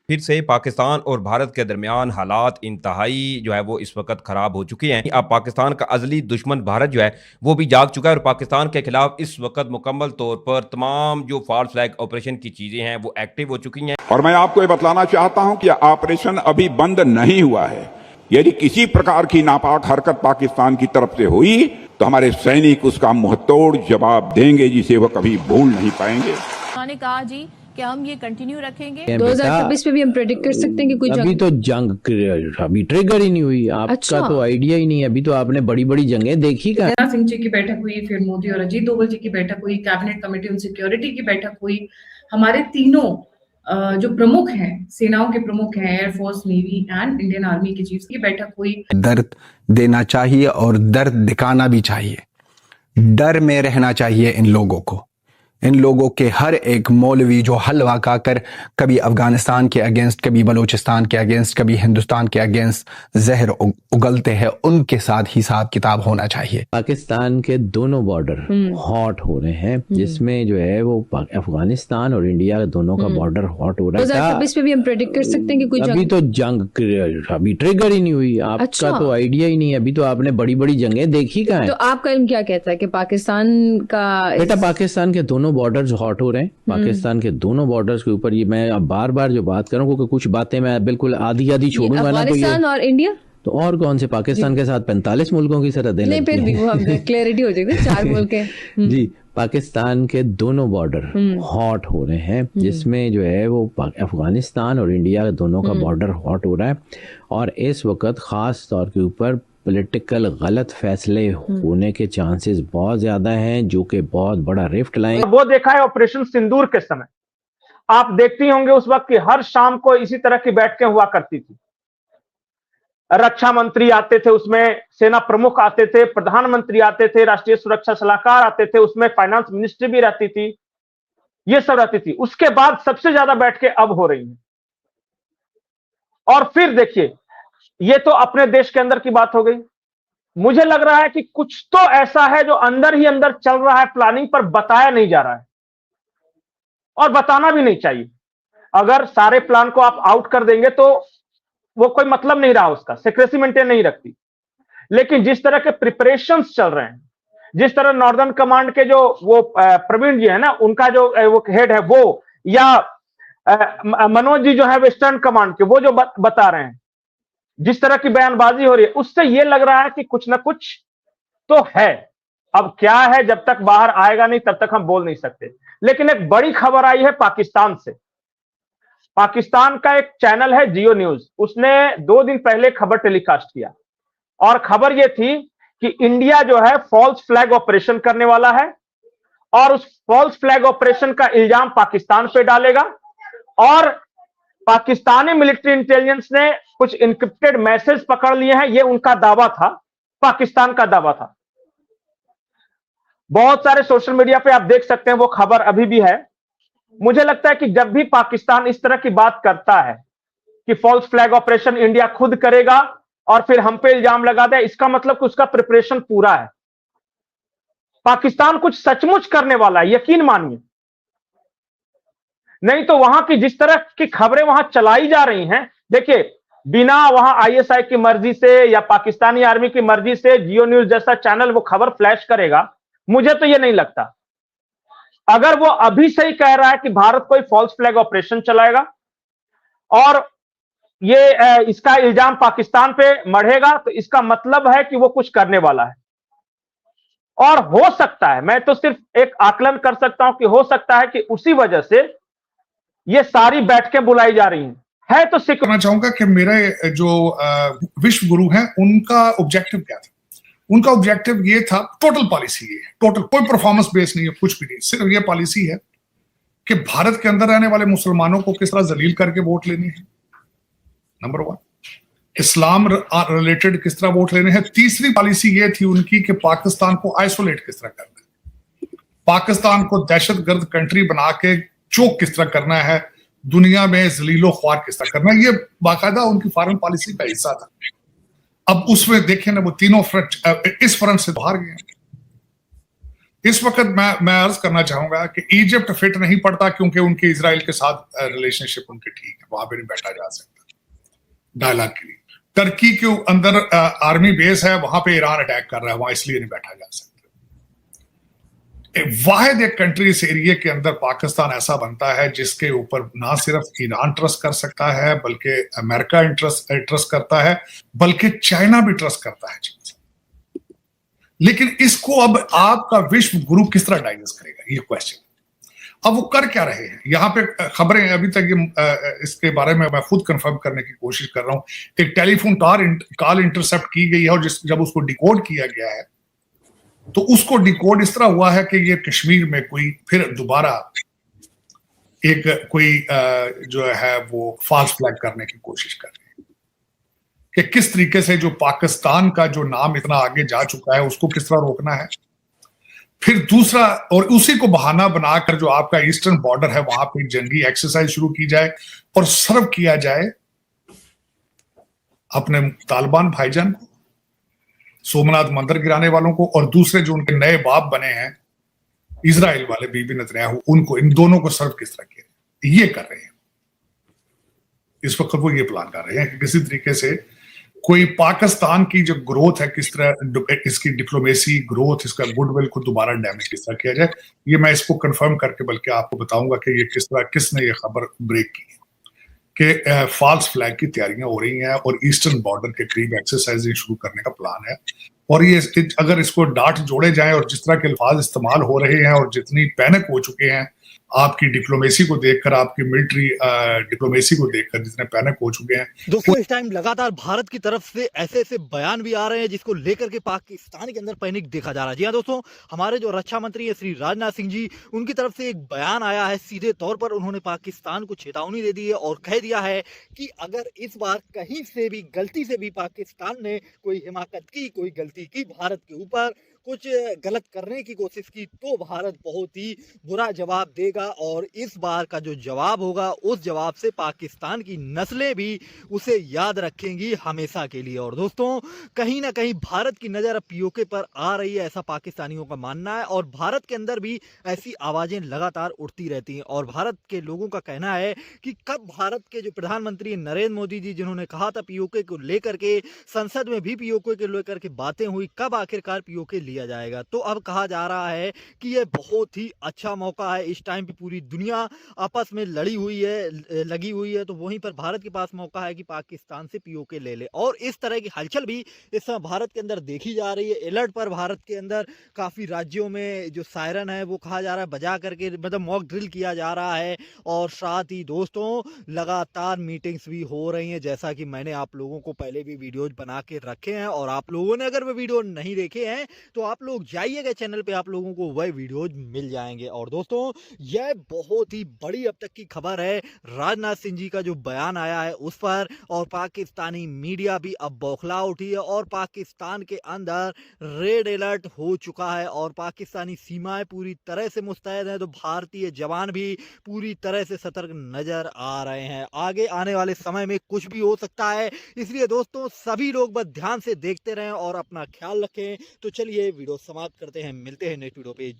फिर से पाकिस्तान और भारत के दरमियान हालात इंतहाई जो है वो इस वक्त खराब हो चुके हैं। अब पाकिस्तान का अजली दुश्मन भारत जो है वो भी जाग चुका है और पाकिस्तान के खिलाफ इस वक्त मुकम्मल तौर पर तमाम जो फॉल्स फ्लैग ऑपरेशन की चीजें हैं वो एक्टिव हो चुकी हैं। और मैं आपको ये बतलाना चाहता हूं कि ऑपरेशन अभी बंद नहीं हुआ है। यदि किसी प्रकार की नापाक हरकत पाकिस्तान की तरफ से हुई तो हमारे सैनिक उसका मुंहतोड़ जवाब देंगे, जिसे वो कभी भूल नहीं पाएंगे। उन्होंने कहा जी कि हम ये कंटिन्यू रखेंगे। 2026 में भी हम प्रेडिक्ट कर सकते हैं कि कोई अभी तो जंग अभी ट्रिगर ही नहीं हुई। आपका अच्छा। तो आइडिया ही नहीं है। अभी तो आपने बड़ी बड़ी जंगें देखी का। राजनाथ सिंह जी की बैठक हुई, फिर मोदी और अजीत डोभाल जी की बैठक हुई, कैबिनेट कमेटी ऑन सिक्योरिटी की बैठक हुई। हमारे तीनों जो प्रमुख हैं, सेनाओं के प्रमुख हैं, air force, navy and Indian army के चीफ्स की बैठक हुई। दर्द देना चाहिए और दर्द दिखाना भी चाहिए। डर में रहना चाहिए इन लोगों को। इन लोगों के हर एक मौलवी जो हलवा खाकर कभी अफगानिस्तान के अगेंस्ट, कभी बलूचिस्तान के अगेंस्ट, कभी हिंदुस्तान के अगेंस्ट जहर उगलते हैं, उनके साथ हिसाब किताब होना चाहिए। पाकिस्तान के दोनों बॉर्डर हॉट हो रहे हैं, जिसमें जो है वो अफगानिस्तान और इंडिया दोनों का बॉर्डर हॉट हो रहा है। 2026 में भी हम प्रेडिक्ट कर सकते हैं कि कोई अभी तो जंग अभी ट्रिगर ही नहीं हुई। आपका अच्छा। तो आइडिया ही नहीं है। अभी तो आपने बड़ी बड़ी जंगें देखी का है। तो आपका इल्म क्या कहता है कि पाकिस्तान का बेटा पाकिस्तान के दोनों बॉर्डर्स हॉट हो रहे हैं। पाकिस्तान के दोनों बॉर्डर्स के ऊपर ये मैं अब बार बार जो बात करूं, क्योंकि कुछ बातें मैं बिल्कुल आधी आधी छोड़ूंगा ना, तो अफगानिस्तान और इंडिया तो और कौन से पाकिस्तान के साथ 45 मुल्कों की सरहदें नहीं, लगती फिर भी हैं। वो हम क्लैरिटी हो जाएगी, 4 मुल्क हैं। जी, पाकिस्तान के दोनों बॉर्डर हॉट हो रहे हैं, जिसमें जो है वो अफगानिस्तान और इंडिया दोनों का बॉर्डर हॉट हो रहा है। और इस वक्त खास तौर के ऊपर पॉलिटिकल गलत फैसले होने के चांसेस बहुत ज्यादा हैं, जो कि बहुत बड़ा रिफ्ट लाएंगे। वो देखा है ऑपरेशन सिंदूर के समय। आप देखती होंगे उस वक्त की हर शाम को इसी तरह की बैठकें हुआ करती थी। रक्षा मंत्री आते थे, उसमें सेना प्रमुख आते थे, प्रधानमंत्री आते थे, राष्ट्रीय सुरक्षा सलाहकार आते थे, उसमें फाइनेंस मिनिस्ट्री भी रहती थी, ये सब रहती थी। उसके बाद सबसे ज्यादा बैठकें अब हो रही हैं। और फिर देखिए, ये तो अपने देश के अंदर की बात हो गई। मुझे लग रहा है कि कुछ तो ऐसा है जो अंदर ही अंदर चल रहा है प्लानिंग, पर बताया नहीं जा रहा है और बताना भी नहीं चाहिए। अगर सारे प्लान को आप आउट कर देंगे तो वो कोई मतलब नहीं रहा, उसका सीक्रेसी मेंटेन नहीं रखती। लेकिन जिस तरह के प्रिपरेशंस चल रहे हैं, जिस तरह नॉर्दर्न कमांड के जो वो प्रवीण जी है ना, उनका जो वो हेड है वो, या मनोज जी जो है वेस्टर्न कमांड के, वो जो बता रहे हैं, जिस तरह की बयानबाजी हो रही है, उससे ये लग रहा है कि कुछ ना कुछ तो है। अब क्या है, जब तक बाहर आएगा नहीं तब तक हम बोल नहीं सकते। लेकिन एक बड़ी खबर आई है पाकिस्तान से। पाकिस्तान का एक चैनल है जियो न्यूज, उसने 2 दिन पहले खबर टेलीकास्ट किया और खबर यह थी कि इंडिया जो है फॉल्स फ्लैग ऑपरेशन करने वाला है और उस फॉल्स फ्लैग ऑपरेशन का इल्जाम पाकिस्तान पे डालेगा। और पाकिस्तानी मिलिट्री इंटेलिजेंस ने कुछ इनक्रिप्टेड मैसेज पकड़ लिए हैं, यह उनका दावा था, पाकिस्तान का दावा था। बहुत सारे सोशल मीडिया पे आप देख सकते हैं, वो खबर अभी भी है। मुझे लगता है कि जब भी पाकिस्तान इस तरह की बात करता है कि फॉल्स फ्लैग ऑपरेशन इंडिया खुद करेगा और फिर हम पे इल्जाम लगा दे, इसका मतलब कि उसका प्रिपरेशन पूरा है। पाकिस्तान कुछ सचमुच करने वाला है, यकीन मानिए। नहीं तो वहां की जिस तरह की खबरें वहां चलाई जा रही हैं, देखिए, बिना वहां आईएसआई की मर्जी से या पाकिस्तानी आर्मी की मर्जी से जियो न्यूज जैसा चैनल वो खबर फ्लैश करेगा, मुझे तो ये नहीं लगता। अगर वो अभी से ही कह रहा है कि भारत कोई फॉल्स फ्लैग ऑपरेशन चलाएगा और ये इसका इल्जाम पाकिस्तान पे मढ़ेगा, तो इसका मतलब है कि वो कुछ करने वाला है। और हो सकता है, मैं तो सिर्फ एक आकलन कर सकता हूं कि हो सकता है कि उसी वजह से ये सारी बैठकें बुलाई जा रही हैं। तो करना चाहूंगा कि मेरे जो विश्व गुरु हैं, उनका ऑब्जेक्टिव क्या था? उनका ऑब्जेक्टिव ये था, टोटल पॉलिसी ये है, टोटल, कोई परफॉर्मेंस बेस नहीं है, कुछ भी नहीं, सिर्फ ये पॉलिसी है कि भारत के अंदर रहने वाले मुसलमानों को किस तरह जलील करके वोट लेने हैं, नंबर 1। इस्लाम रिलेटेड किस तरह वोट लेने हैं। तीसरी पॉलिसी ये थी उनकी कि पाकिस्तान को आइसोलेट किस तरह करना है, पाकिस्तान को दहशतगर्द कंट्री बना के चोक किस तरह करना है, दुनिया में जलीलो ख्वार किस तरह करना है। ये बाकायदा उनकी फॉरेन पॉलिसी का हिस्सा था। अब उसमें देखें ना, वो तीनों फ्रंट इस फ्रंट से बाहर गए। इस वक्त मैं अर्ज करना चाहूंगा कि इजिप्ट फिट नहीं पड़ता क्योंकि उनके इजराइल के साथ रिलेशनशिप उनके ठीक है, वहां पे नहीं बैठा जा सकता डायलॉग के लिए। टर्की के अंदर आर्मी बेस है, वहां पे ईरान अटैक कर रहा है, वहां इसलिए नहीं बैठा जा सकता। वाहिद एक कंट्री इस एरिया के अंदर पाकिस्तान ऐसा बनता है जिसके ऊपर ना सिर्फ ईरान ट्रस्ट कर सकता है बल्कि अमेरिका ट्रस्ट करता है, बल्कि चाइना भी ट्रस्ट करता है। लेकिन इसको अब आपका विश्व गुरु किस तरह डाइजेस्ट करेगा, ये क्वेश्चन। अब वो कर क्या रहे हैं, यहाँ पे खबरें अभी तक इसके बारे में मैं खुद कंफर्म करने की कोशिश कर रहा हूं। एक टेलीफोन कॉल इंटरसेप्ट की गई है और जब उसको डिकोड किया गया है तो उसको डिकोड इस तरह हुआ है कि ये कश्मीर में कोई फिर दोबारा एक कोई जो है वो फॉल्स फ्लैग करने की कोशिश कर रहे हैं कि किस तरीके से जो पाकिस्तान का जो नाम इतना आगे जा चुका है उसको किस तरह रोकना है। फिर दूसरा, और उसी को बहाना बनाकर जो आपका ईस्टर्न बॉर्डर है वहां पे जंगी एक्सरसाइज शुरू की जाए और सर्व किया जाए अपने तालिबान भाईजान को, सोमनाथ मंदिर गिराने वालों को, और दूसरे जो उनके नए बाप बने हैं इजराइल वाले बीबी नेतन्याहू, उनको, इन दोनों को सर्व किस तरह किया, ये कर रहे हैं इस वक्त। वो ये प्लान कर रहे हैं कि किसी तरीके से कोई पाकिस्तान की जो ग्रोथ है किस तरह इसकी डिप्लोमेसी ग्रोथ, इसका गुडविल को दोबारा डैमेज किस तरह किया जाए। ये मैं इसको कंफर्म करके बल्कि आपको बताऊंगा कि ये किस तरह किसने ये खबर ब्रेक की है कि फॉल्स फ्लैग की तैयारियां हो रही हैं और ईस्टर्न बॉर्डर के करीब एक्सरसाइजिंग शुरू करने का प्लान है। और ये अगर इसको डाट जोड़े जाएं और जिस तरह के अल्फाज इस्तेमाल हो रहे हैं और जितनी पैनिक हो चुके हैं आपकी डिप्लोमेसी को देखकर, आपकी मिलिट्री डिप्लोमेसी को देखकर जितने पैनिक हो चुके हैं। दोस्तों इस टाइम लगातार भारत की तरफ से ऐसे ऐसे बयान भी आ रहे हैं जिसको लेकर के पाकिस्तान के अंदर पैनिक देखा जा रहा है। जी हाँ दोस्तों, हमारे जो रक्षा मंत्री है श्री राजनाथ सिंह जी, उनकी तरफ से एक बयान आया है। सीधे तौर पर उन्होंने पाकिस्तान को चेतावनी दे दी है और कह दिया है कि अगर इस बार कहीं से भी गलती से भी पाकिस्तान ने कोई हिमाकत की, कोई गलती की, भारत के ऊपर कुछ गलत करने की कोशिश की, तो भारत बहुत ही बुरा जवाब देगा और इस बार का जो जवाब होगा उस जवाब से पाकिस्तान की नस्लें भी उसे याद रखेंगी हमेशा के लिए। और दोस्तों कहीं ना कहीं भारत की नज़र अब पीओके पर आ रही है, ऐसा पाकिस्तानियों का मानना है और भारत के अंदर भी ऐसी आवाज़ें लगातार उठती रहती हैं। और भारत के लोगों का कहना है कि कब भारत के जो प्रधानमंत्री नरेंद्र मोदी जी, जिन्होंने कहा था पीओके को लेकर के, संसद में भी पीओके को लेकर के बातें हुई, कब आखिरकार पीओके लिया जाएगा। तो अब कहा जा रहा है कि यह बहुत ही अच्छा मौका है। इस टाइम पे पूरी दुनिया आपस में लगी हुई है, तो वहीं पर भारत के पास मौका है कि पाकिस्तान से पीओके ले ले। और इस तरह की हलचल भी इस समय भारत के अंदर देखी जा रही है। अलर्ट पर भारत के अंदर काफी राज्यों में जो सायरन है वो कहा जा रहा है बजा करके, मतलब मॉक ड्रिल किया जा रहा है। और साथ ही दोस्तों लगातार मीटिंग्स भी हो रही हैं, जैसा कि मैंने आप लोगों को पहले भी वीडियोज बना के रखे हैं। और आप लोगों ने अगर वो वीडियो नहीं देखे हैं तो आप लोग जाइएगा चैनल पे, आप लोगों को वह वीडियोज मिल जाएंगे। और दोस्तों यह बहुत ही बड़ी अब तक की खबर है, राजनाथ सिंह जी का जो बयान आया है उस पर, और पाकिस्तानी मीडिया भी अब बौखला उठी है और पाकिस्तान के अंदर रेड अलर्ट हो चुका है और पाकिस्तानी सीमाएं पूरी तरह से मुस्तैद हैं। तो भारतीय जवान भी पूरी तरह से सतर्क नजर आ रहे हैं। आगे आने वाले समय में कुछ भी हो सकता है, इसलिए दोस्तों सभी लोग बस ध्यान से देखते रहें और अपना ख्याल रखें। तो चलिए वीडियो समाप्त करते हैं, मिलते हैं नेक्स्ट वीडियो पे।